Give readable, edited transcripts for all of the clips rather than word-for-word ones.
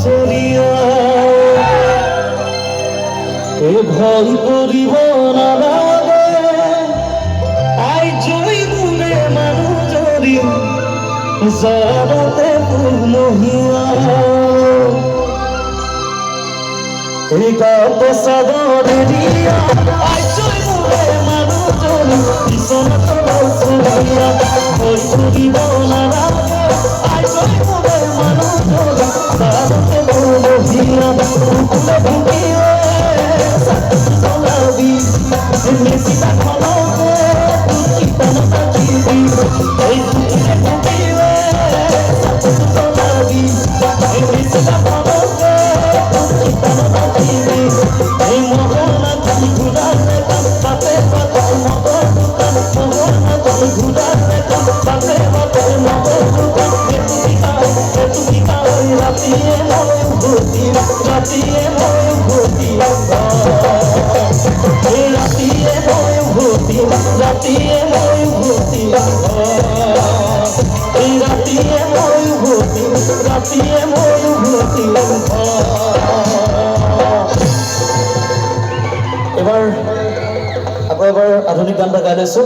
বছরিয়া এ ভয় করিব নালাগে আই জয় গুণে মানুষ জরি জানতে মহিয়া এই গাত সাদরে দিয়া আই জয় গুণে মানুষ জরি বিছনাত বছরিয়া ভয় করিব নালাগে আই জয় গুণে মানুষ জরি জানতে মহিয়া কুকুরে ঢুকিয়ে Necesita conocer tu quita no te quiere Ay, tu quiere convive Sa tu la vida Necesita conocer tu quita no te quiere Ay, mohona tu gudane Pate pate mohona tu gudane Pate pate mohona tu quita Ratiye moy bhuti Ratiye moy bhuti Ratiye moy bhuti Ratiye moy bhuti Ratiye moy bhuti Ratiye moy bhuti এবার আপনারা আধুনিক গানটা গাইলেছো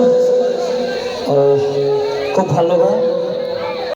খুব ভালো গান